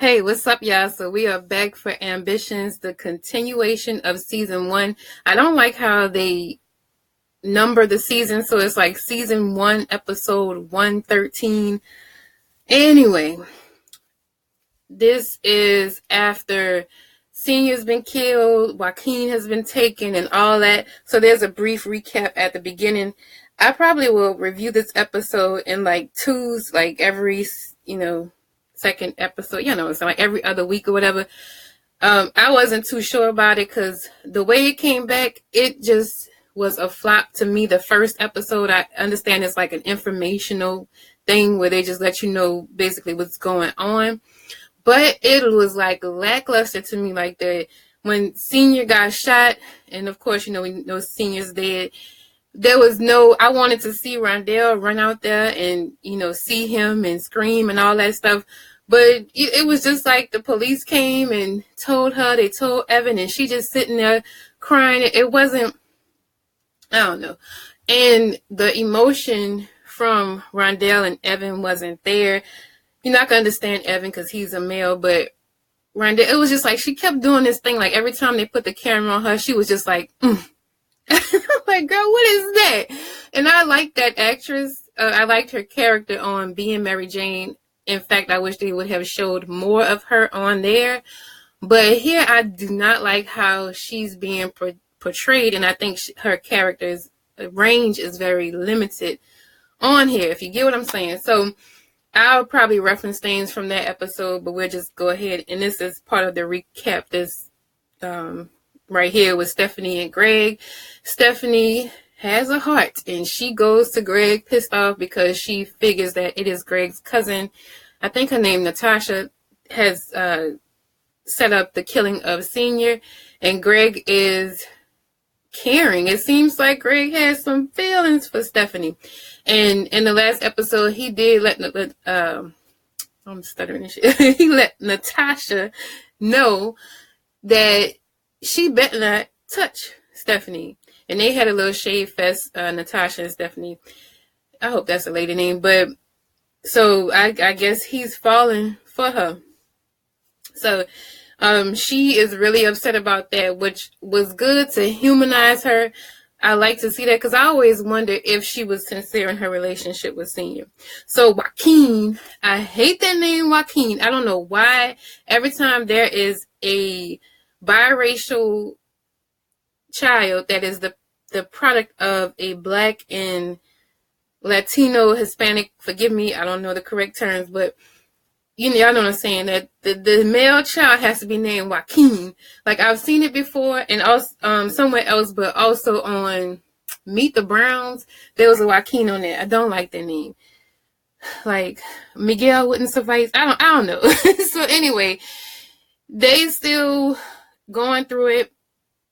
Hey, what's up, y'all? So we are back for Ambitions, the continuation of season 1. I don't like how they number the season, so it's like season 1, episode 113. Anyway, this is after Senior's been killed, Joaquin has been taken, and all that. So there's a brief recap at the beginning. I probably will review this episode in like twos, like every, second episode, so like every other week or whatever. I wasn't too sure about it because the way it came back, it just was a flop to me. The first episode, I understand it's like an informational thing where they just let you know basically what's going on. But it was like lackluster to me, like that when Senior got shot, and of course, we know Senior's dead. There was I wanted to see Rondell run out there and, see him and scream and all that stuff. But it was just like the police came and they told Evan, and she just sitting there crying. It wasn't, I don't know. And the emotion from Rondell and Evan wasn't there. You're not going to understand Evan because he's a male, but Rondell, it was just like she kept doing this thing. Like every time they put the camera on her, she was just like, like, girl, what is that? And I liked that actress. I liked her character on Being Mary Jane. In fact, I wish they would have showed more of her on there. But here, I do not like how she's being portrayed. And I think her character's range is very limited on here, if you get what I'm saying. So I'll probably reference things from that episode, but we'll just go ahead. And this is part of the recap. This right here with Stephanie and Greg. Stephanie has a heart, and she goes to Greg pissed off because she figures that it is Greg's cousin. I think her name Natasha has set up the killing of Senior, and Greg is caring. It seems like Greg has some feelings for Stephanie. And in the last episode, he did let I'm stuttering and shit. He let Natasha know that she better not touch Stephanie. And they had a little shade fest, Natasha and Stephanie. I hope that's a lady name. But so I guess he's falling for her. So she is really upset about that, which was good to humanize her. I like to see that because I always wonder if she was sincere in her relationship with Senior. So Joaquin, I hate that name Joaquin. I don't know why. Every time there is a biracial child that is the product of a Black and Latino, Hispanic, forgive me, I don't know the correct terms, but y'all know what I'm saying, that the male child has to be named Joaquin. Like I've seen it before and also somewhere else, but also on Meet the Browns, there was a Joaquin on there. I don't like that name. Like Miguel wouldn't suffice. I don't know. So anyway, they still going through it.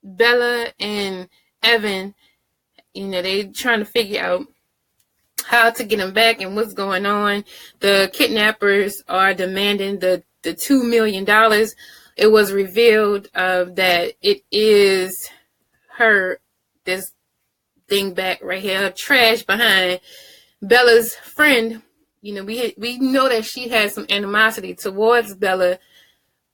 Bella and Evan, they trying to figure out how to get him back and what's going on. The kidnappers are demanding the $2 million. It was revealed that it is this thing back right here, trash behind Bella's friend. We know that she had some animosity towards Bella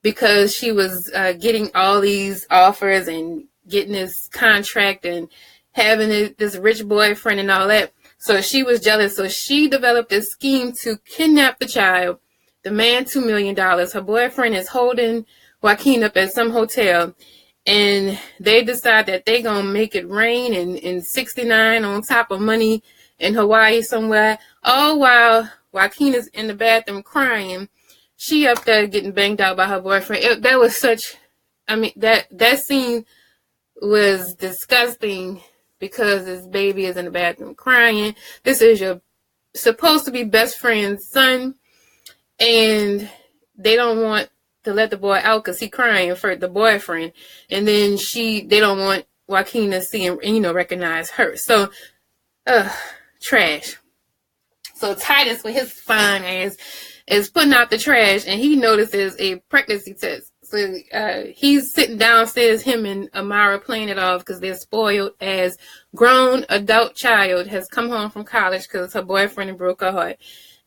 because she was getting all these offers and getting this contract and having this rich boyfriend and all that. So she was jealous. So she developed this scheme to kidnap the child, demand $2 million. Her boyfriend is holding Joaquin up at some hotel, and they decide that they're going to make it rain in 69 on top of money in Hawaii somewhere. All while Joaquin is in the bathroom crying. She up there getting banged out by her boyfriend. That was that scene was disgusting because this baby is in the bathroom crying. This is your supposed to be best friend's son, and they don't want to let the boy out because he's crying for the boyfriend. And then they don't want Joaquin to see him and, recognize her. So, trash. So Titus, with his fine ass, is putting out the trash, and he notices a pregnancy test. So he's sitting downstairs, him and Amara playing it off because they're spoiled as grown adult child has come home from college because her boyfriend broke her heart.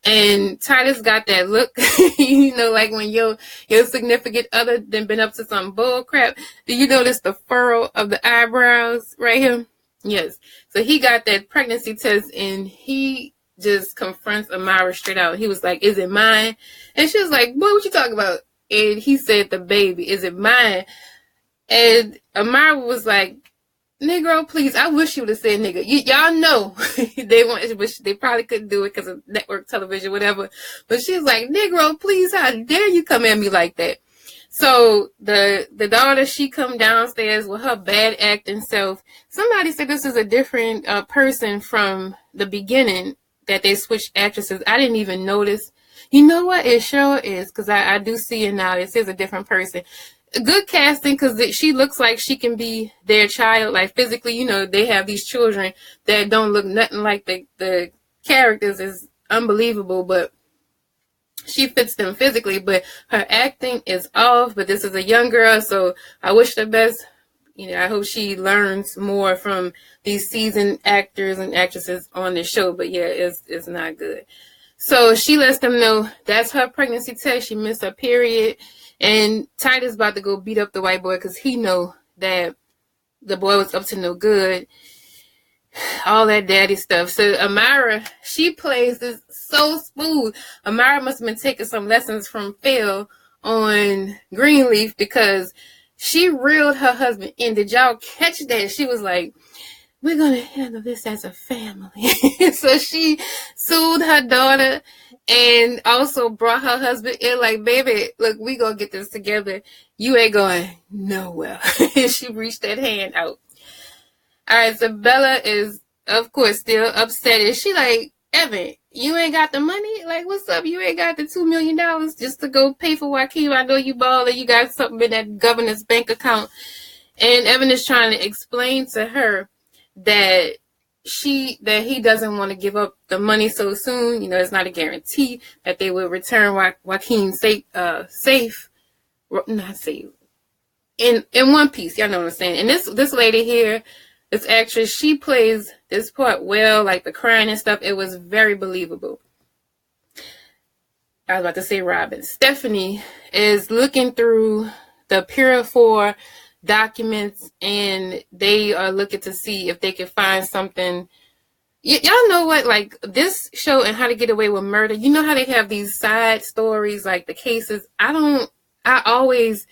And Titus got that look, like when your significant other then been up to some bull crap. Do you notice the furrow of the eyebrows right here? Yes. So he got that pregnancy test and he just confronts Amara straight out. He was like, "Is it mine?" And she was like, "Boy, what you talking about?" And he said, "The baby. Is it mine?" And Amara was like, "Negro, please." I wish you would have said nigga. Y'all know they probably couldn't do it because of network television, whatever. But she was like, "Negro, please, how dare you come at me like that?" So the daughter, she come downstairs with her bad acting self. Somebody said this is a different person from the beginning, that they switched actresses. I didn't even notice. You know what? It sure is, because I do see it now. It says a different person. Good casting, because she looks like she can be their child, like physically. They have these children that don't look nothing like the characters. Is unbelievable, but she fits them physically. But her acting is off. But this is a young girl, so I wish the best. I hope she learns more from these seasoned actors and actresses on the show. But yeah, it's not good. So she lets them know that's her pregnancy test. She missed her period. And Titus about to go beat up the white boy because he know that the boy was up to no good. All that daddy stuff. So Amara, she plays this so smooth. Amara must have been taking some lessons from Phil on Greenleaf, because she reeled her husband in. Did y'all catch that? She was like, "We're going to handle this as a family." So she soothed her daughter and also brought her husband in, like, "Baby, look, we going to get this together. You ain't going nowhere." She reached that hand out. All right, so Bella is, of course, still upset. And she like, "Evan, you ain't got the money? Like, what's up? You ain't got the $2 million just to go pay for Joaquin? I know you baller. You got something in that governor's bank account." And Evan is trying to explain to her that he doesn't want to give up the money so soon. It's not a guarantee that they will return Joaquin safe, not safe, in one piece. Y'all know what I'm saying. And this lady here, this actress, she plays this part well, like the crying and stuff. It was very believable. I was about to say Robin. Stephanie is looking through the Pure 4 documents, and they are looking to see if they can find something. Y'all know what, like this show and How to Get Away with Murder, you know how they have these side stories, like the cases. I always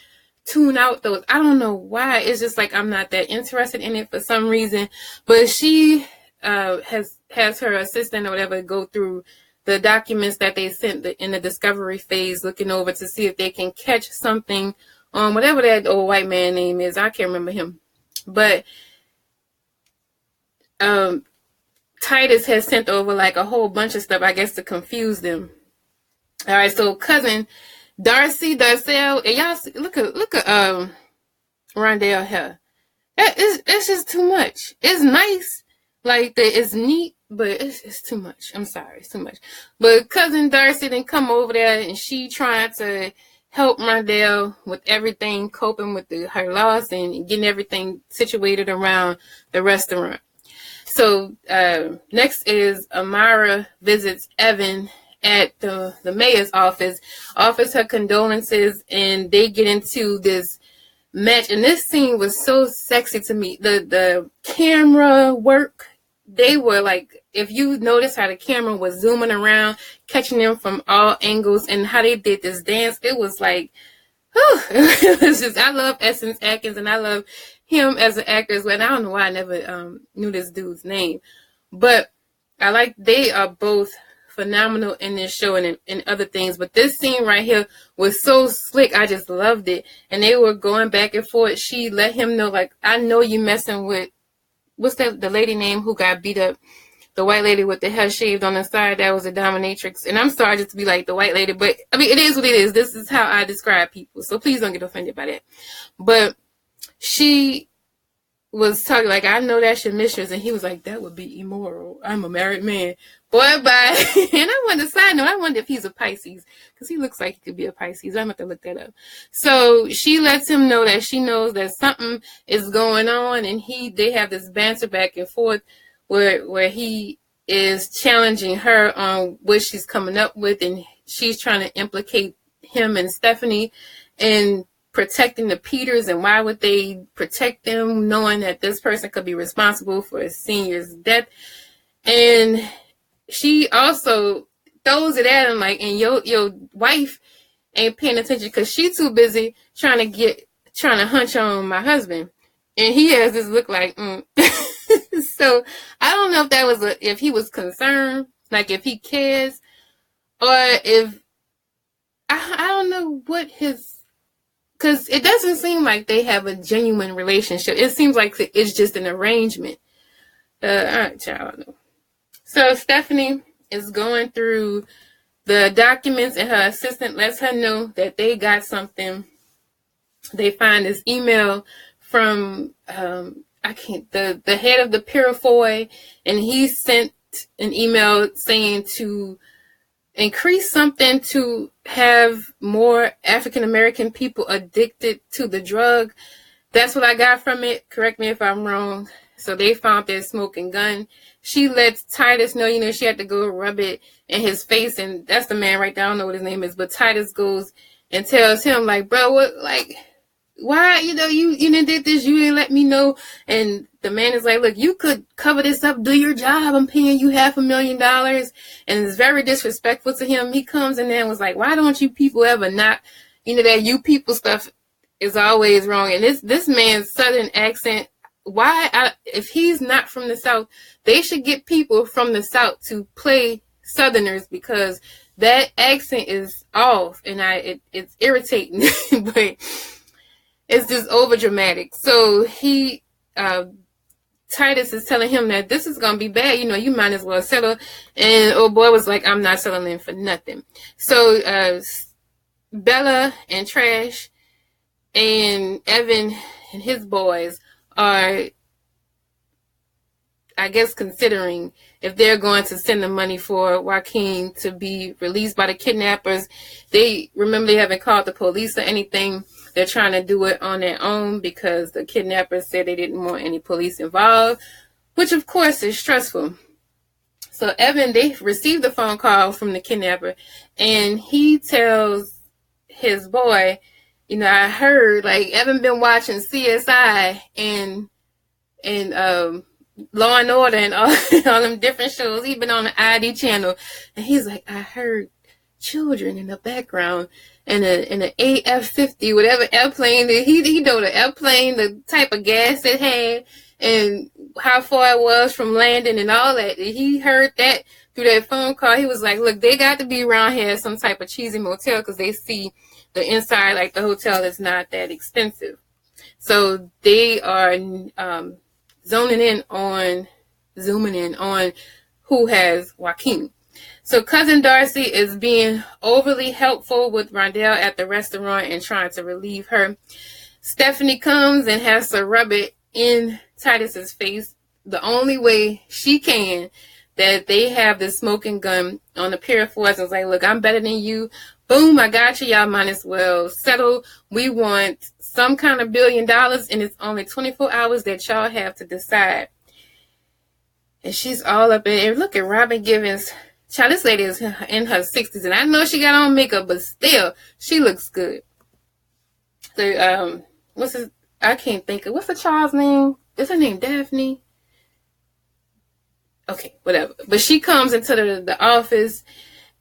tune out those. I don't know why. It's just like I'm not that interested in it for some reason. But she has her assistant or whatever go through the documents that they sent in the discovery phase, looking over to see if they can catch something on whatever that old white man name is. I can't remember him. But Titus has sent over like a whole bunch of stuff, I guess, to confuse them. All right, so cousin Darcel, and y'all see, look at Rondell hair. It's just too much. It's nice, like it's neat, but it's too much. I'm sorry, it's too much. But cousin Darcy didn't come over there, and she trying to help Rondell with everything, coping with her loss and getting everything situated around the restaurant. So next is Amara visits Evan at the mayor's office, offers her condolences, and they get into this match. And this scene was so sexy to me. The camera work, they were like, if you notice how the camera was zooming around, catching them from all angles, and how they did this dance, it was like, whew, it was just, I love Essence Atkins, and I love him as an actor as well. And I don't know why I never knew this dude's name, but they are both phenomenal in this show and in other things. But this scene right here was so slick. I just loved it. And they were going back and forth. She let him know, like, I know you messing with, what's that, the lady name who got beat up? The white lady with the hair shaved on the side, that was a dominatrix. And I'm sorry just to be like the white lady, but I mean, it is what it is. This is how I describe people. So please don't get offended by that. But she was talking like, I know that's your mistress. And he was like, that would be immoral. I'm a married man. Boy, bye. And I wanted to side note, I wonder if he's a Pisces, because he looks like he could be a Pisces. I'm going to have to look that up. So she lets him know that she knows that something is going on, and they have this banter back and forth where he is challenging her on what she's coming up with, and she's trying to implicate him and Stephanie in protecting the Peters, and why would they protect them knowing that this person could be responsible for a senior's death. And she also throws it at him like, and your wife ain't paying attention because she's too busy trying to hunch on my husband. And he has this look like, So I don't know if that was if he was concerned, like if he cares, or if I don't know what his, because it doesn't seem like they have a genuine relationship. It seems like it's just an arrangement. I don't know. So Stephanie is going through the documents, and her assistant lets her know that they got something. They find this email from the head of the Purifoy, and he sent an email saying to increase something to have more African American people addicted to the drug. That's what I got from it. Correct me if I'm wrong. So they found their smoking gun. She lets Titus know, she had to go rub it in his face, and that's the man right there. I don't know what his name is, but Titus goes and tells him, like, bro, what, like, why, you did this, you didn't let me know. And the man is like, look, you could cover this up, do your job, I'm paying you $500,000. And it's very disrespectful to him. He comes in there and was like, why don't you people ever not, that you people stuff is always wrong. And this man's Southern accent, if he's not from the South, they should get people from the South to play Southerners, because that accent is off, and it's irritating, but it's just over dramatic. So Titus is telling him that this is going to be bad. You might as well settle. And old boy was like, I'm not settling for nothing. So Bella and Trash and Evan and his boys are, I guess, considering if they're going to send the money for Joaquin to be released by the kidnappers. They haven't called the police or anything. They're trying to do it on their own because the kidnappers said they didn't want any police involved, which of course is stressful. So Evan, they received a phone call from the kidnapper, and he tells his boy, I heard, like, Evan been watching CSI and Law and Order and all them different shows. He's been on the ID channel, and he's like, I heard children in the background and an AF-50, whatever airplane that he know the airplane, the type of gas it had, and how far it was from landing and all that. He heard that through that phone call. He was like, look, they got to be around here at some type of cheesy motel, because they see the inside, like the hotel is not that expensive. So they are zooming in on who has Joaquin. So Cousin Darcy is being overly helpful with Rondell at the restaurant and trying to relieve her. Stephanie comes and has to rub it in Titus's face the only way she can, that they have the smoking gun on the pair of fours, and it's like, look, I'm better than you. Boom, I got you. Y'all might as well settle. We want some kind of $1 billion, and it's only 24 hours that y'all have to decide. And she's all up in it. Look at Robin Givens. Child, this lady is in her 60s, and I know she got on makeup, but still, she looks good. So, I can't think of, what's the child's name? Is her name Daphne? Okay, whatever. But she comes into the office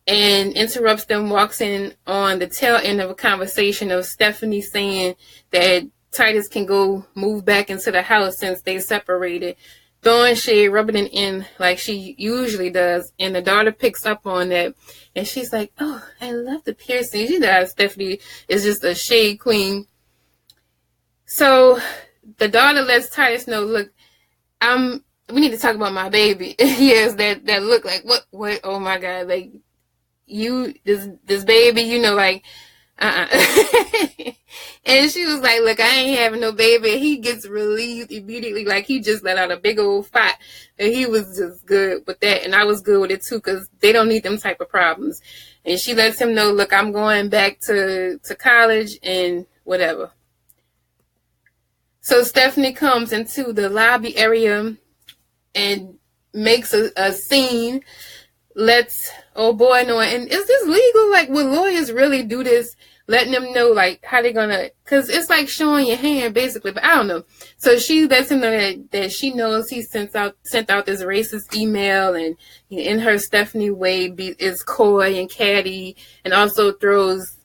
and interrupts them, walks in on the tail end of a conversation of Stephanie saying that Titus can go move back into the house since they separated, throwing shade, rubbing it in like she usually does. And the daughter picks up on that, and she's like, oh, I love the piercings. You know, Stephanie is just a shade queen. So the daughter lets Titus know, look, we need to talk about my baby. He has that look like, what, oh my God, like, you, this baby, like, And she was like, look, I ain't having no baby. He gets relieved immediately, like he just let out a big old fight. And he was just good with that. And I was good with it too, because they don't need them type of problems. And she lets him know, look, I'm going back to college and whatever. So Stephanie comes into the lobby area and makes a scene, lets old boy know. And is this legal? Like, would lawyers really do this? Letting them know, like, how they're gonna, because it's like showing your hand, basically, but I don't know. So she lets him know that she knows he sent out this racist email, and in her Stephanie way is coy and catty, and also throws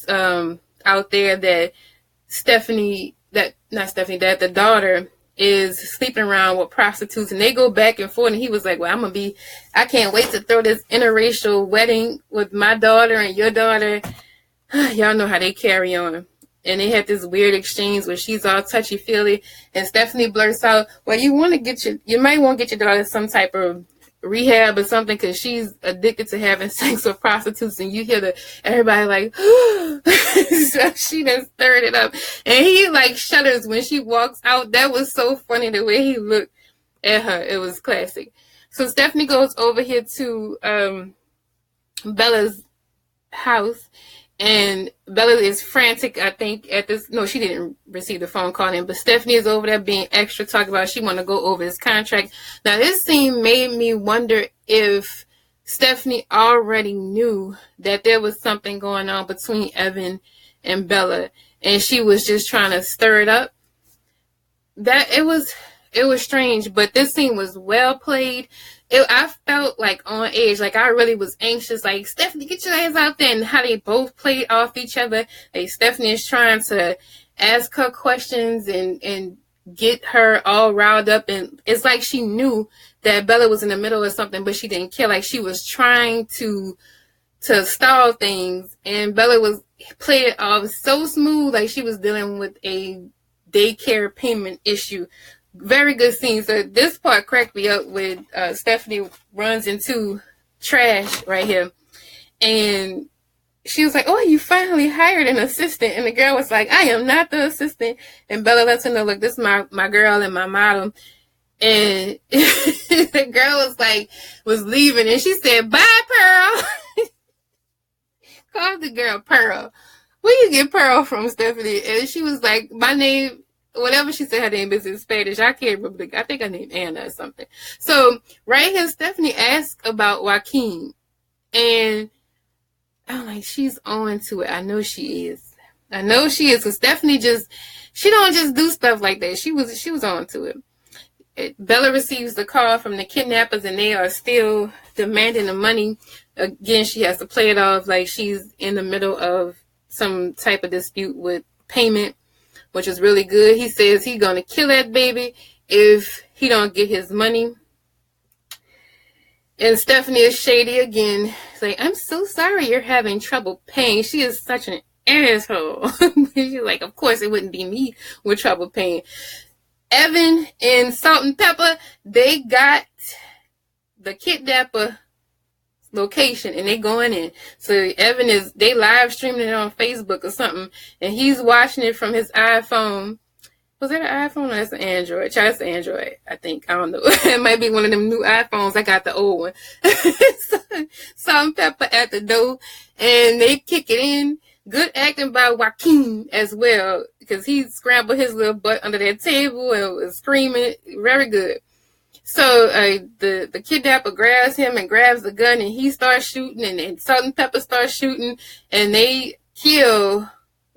out there that that the daughter is sleeping around with prostitutes, and they go back and forth, and he was like, well, I can't wait to throw this interracial wedding with my daughter and your daughter. Y'all know how they carry on. And they had this weird exchange where she's all touchy-feely, and Stephanie blurts out, well, you might want to get your daughter some type of rehab or something, because she's addicted to having sex with prostitutes. And you hear everybody like, so she done stirred it up. And he like shudders when she walks out. That was so funny, the way he looked at her. It was classic. So Stephanie goes over here to Bella's house, and Bella is frantic, I think, at this. No, she didn't receive the phone call in, but Stephanie is over there being extra, talking about she want to go over his contract. Now, this scene made me wonder if Stephanie already knew that there was something going on between Evan and Bella, and she was just trying to stir it up. That it was strange, but this scene was well played. I felt like on edge, like I really was anxious, like, Stephanie, get your ass out there. And how they both played off each other. Like, Stephanie is trying to ask her questions and get her all riled up, and it's like she knew that Bella was in the middle of something, but she didn't care. Like, she was trying to stall things, and Bella was played it off so smooth, like she was dealing with a daycare payment issue. Very good scene. So this part cracked me up when Stephanie runs into trash right here, and she was like, oh, you finally hired an assistant. And the girl was like, I am not the assistant. And Bella lets her know, look, this is my girl and my model. And the girl was leaving, and she said, bye, Pearl. Called the girl Pearl. Where you get Pearl from, Stephanie? And she was like, my name, whatever she said her name is in Spanish. I can't remember. I think her name Anna or something. So right here, Stephanie asked about Joaquin, and I'm like, she's on to it. I know she is. Because Stephanie she don't just do stuff like that. She was on to it. Bella receives the call from the kidnappers, and they are still demanding the money. Again, she has to play it off like she's in the middle of some type of dispute with payment, which is really good. He says he's going to kill that baby if he don't get his money. And Stephanie is shady again. She's like, I'm so sorry you're having trouble paying. She is such an asshole. She's like, of course it wouldn't be me with trouble paying. Evan and Salt and Pepper, they got the kidnapper location, and they going in. So Evan they live streaming it on Facebook or something, and he's watching it from his iPhone. Was that an iPhone or that's an Android? That's an Android, I think. I don't know. It might be one of them new iPhones. I got the old one. Salt and Pepper at the door, and they kick it in. Good acting by Joaquin as well, because he scrambled his little butt under that table and was screaming. Very good. So the kidnapper grabs him and grabs the gun, and he starts shooting, and then Salt and Pepper starts shooting, and they kill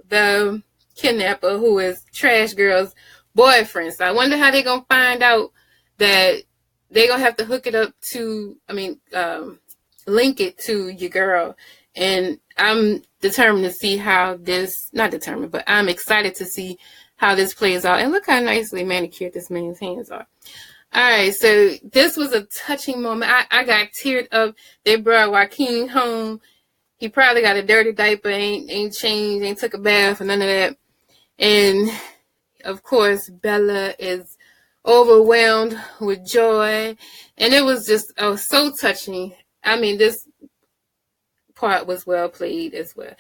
the kidnapper, who is Trash Girl's boyfriend. So I wonder how they're going to find out that they're going to have to hook it up to, link it to your girl. And I'm determined to see how this, not determined, but I'm excited to see how this plays out. And look how nicely manicured this man's hands are. All right, so this was a touching moment. I got teared up. They brought Joaquin home. He probably got a dirty diaper, ain't changed, ain't took a bath, and none of that. And, of course, Bella is overwhelmed with joy. And it was just so touching. I mean, this part was well played as well.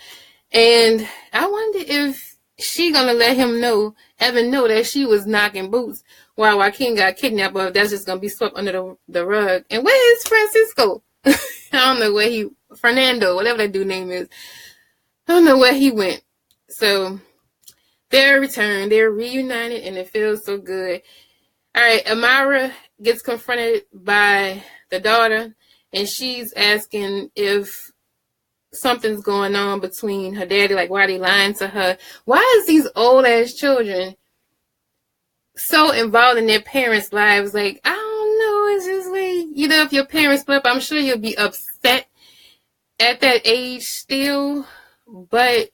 And I wonder if she gonna let Evan know that she was knocking boots while Joaquin got kidnapped, or if that's just gonna be swept under the rug. And where is Francisco? I don't know Fernando, whatever that dude's name is. I don't know where he went. So they're returned, they're reunited, and it feels so good. All right, Amara gets confronted by the daughter, and she's asking if something's going on between her daddy, like why they lying to her. Why is these old ass children so involved in their parents' lives? Like, I don't know, it's just like, if your parents split up, I'm sure you'll be upset at that age still, but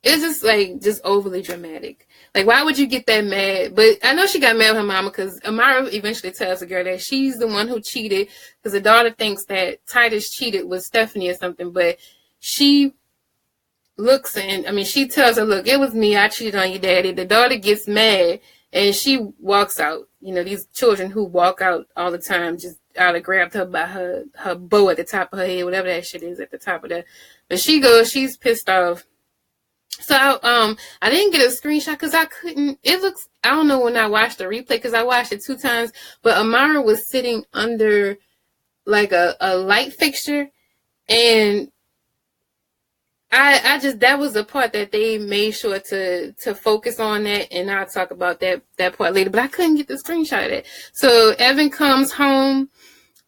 it's just like just overly dramatic. Like, why would you get that mad? But I know she got mad with her mama because Amara eventually tells the girl that she's the one who cheated, because the daughter thinks that Titus cheated with Stephanie or something. But she looks she tells her, look, it was me. I cheated on your daddy. The daughter gets mad and she walks out. These children who walk out all the time just grabbed her by her bow at the top of her head, whatever that shit is at the top of that. But she goes, she's pissed off. So I didn't get a screenshot because I couldn't. It looks, I don't know when I watched the replay because I watched it 2 times, but Amara was sitting under like a light fixture, and I just, that was the part that they made sure to focus on that, and I'll talk about that part later, but I couldn't get the screenshot of that. So Evan comes home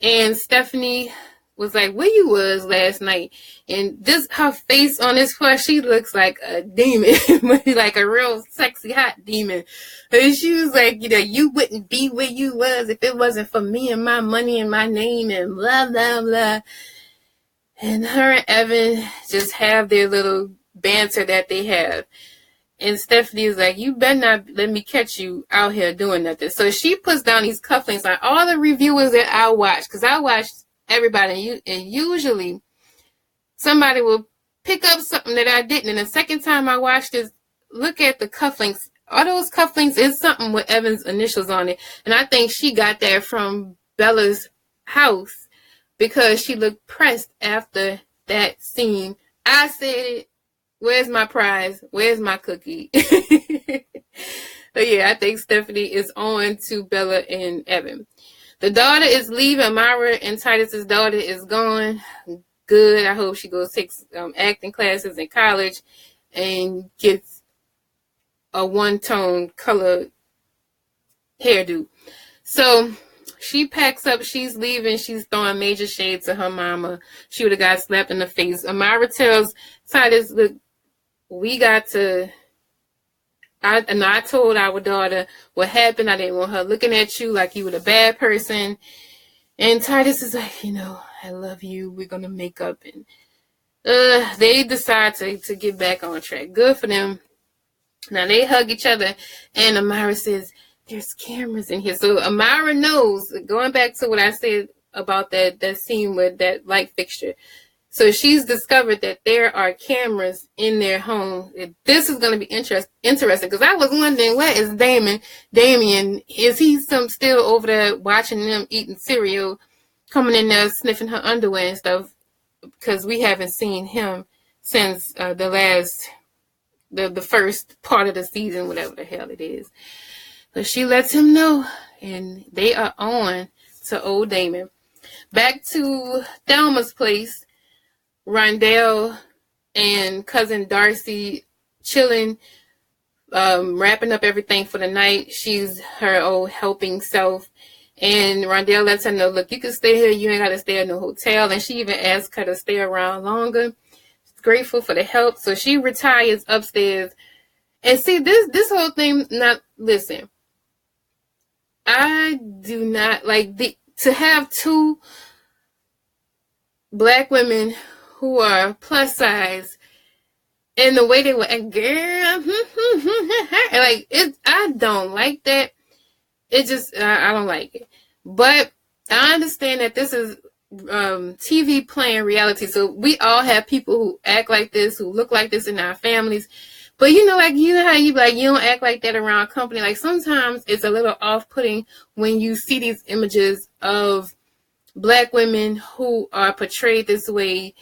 and Stephanie was like, where you was last night? And this, her face on this part, she looks like a demon, like a real sexy hot demon. And she was like, you wouldn't be where you was if it wasn't for me and my money and my name and blah, blah, blah. And her and Evan just have their little banter that they have. And Stephanie is like, you better not let me catch you out here doing nothing. So she puts down these cufflinks on all the reviewers that I watch, because I watched everybody, and usually somebody will pick up something that I didn't. And the second time I watched this, look at the cufflinks. All those cufflinks is something with Evan's initials on it. And I think she got that from Bella's house because she looked pressed after that scene. I said it. Where's my prize? Where's my cookie? But yeah, I think Stephanie is on to Bella and Evan. The daughter is leaving. Amara and Titus's daughter is gone. Good. I hope she goes take acting classes in college and gets a one-tone color hairdo. So she packs up. She's leaving. She's throwing major shade to her mama. She would have got slapped in the face. Amara tells Titus, look, we got to... I told our daughter what happened. I didn't want her looking at you like you were a bad person. And Titus is like, I love you. We're going to make up. And they decide to get back on track. Good for them. Now they hug each other. And Amara says, there's cameras in here. So Amara knows, going back to what I said about that scene with that light fixture. So she's discovered that there are cameras in their home. This is going to be interesting because I was wondering, where is Damien? Is he still over there watching them eating cereal, coming in there sniffing her underwear and stuff? Because we haven't seen him since the first part of the season, whatever the hell it is. But she lets him know, and they are on to old Damon. Back to Thelma's place. Rondell and cousin Darcy chilling, wrapping up everything for the night. She's her old helping self. And Rondell lets her know, look, you can stay here. You ain't got to stay in no hotel. And she even asks her to stay around longer. She's grateful for the help. So she retires upstairs. And see, this whole thing, listen, I do not like to have 2 black women who are plus size, and the way they were, girl, like it. I don't like that. It just, I don't like it. But I understand that this is TV playing reality, so we all have people who act like this, who look like this in our families. But like how you like, you don't act like that around company. Like sometimes it's a little off-putting when you see these images of black women who are portrayed this way.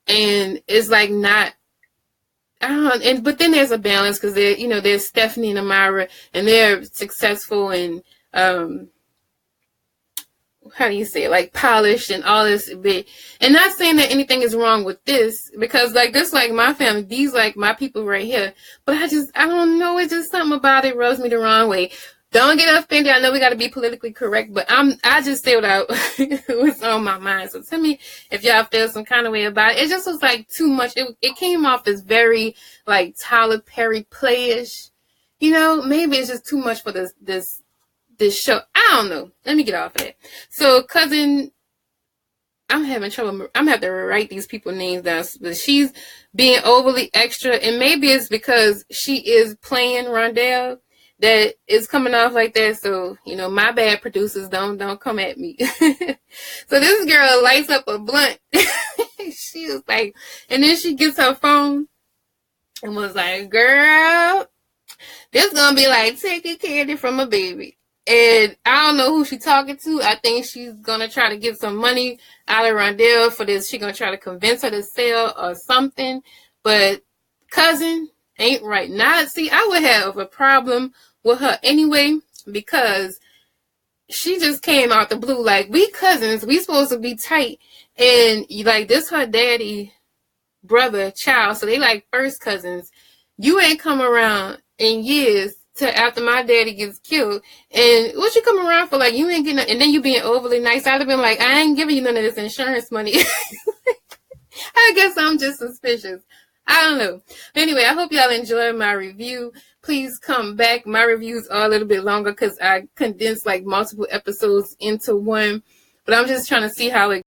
And it's like not, but then there's a balance because there's Stephanie and Amara, and they're successful and how do you say it, like polished and all this bit. And not saying that anything is wrong with this, because like this, like my family, these like my people right here. But I don't know, it's just something about it rubs me the wrong way. Don't get offended. I know we got to be politically correct, but I just said what was on my mind. So tell me if y'all feel some kind of way about it. It just was like too much. It came off as very like Tyler Perry playish. You know, maybe it's just too much for this show. I don't know. Let me get off of it. So cousin, I'm having trouble. I'm gonna have to write these people names down. But she's being overly extra, and maybe it's because she is playing Rondell that is coming off like that. So, you know, my bad, producers, don't come at me. So this girl lights up a blunt. She was like, and then she gets her phone and was like, girl, this gonna be like taking candy from a baby. And I don't know who she's talking to. I think she's gonna try to get some money out of Rondell for this. She's gonna try to convince her to sell or something. But cousin ain't right. Now, see, I would have a problem with her anyway, because she just came out the blue like, we cousins, we supposed to be tight, and like this her daddy, brother, child, so they like first cousins. You ain't come around in years till after my daddy gets killed, and what you come around for? Like, you ain't getting, and then you being overly nice. I'd have been like, I ain't giving you none of this insurance money. I guess I'm just suspicious. I don't know. Anyway, I hope y'all enjoyed my review. Please come back. My reviews are a little bit longer because I condensed like multiple episodes into one. But I'm just trying to see how it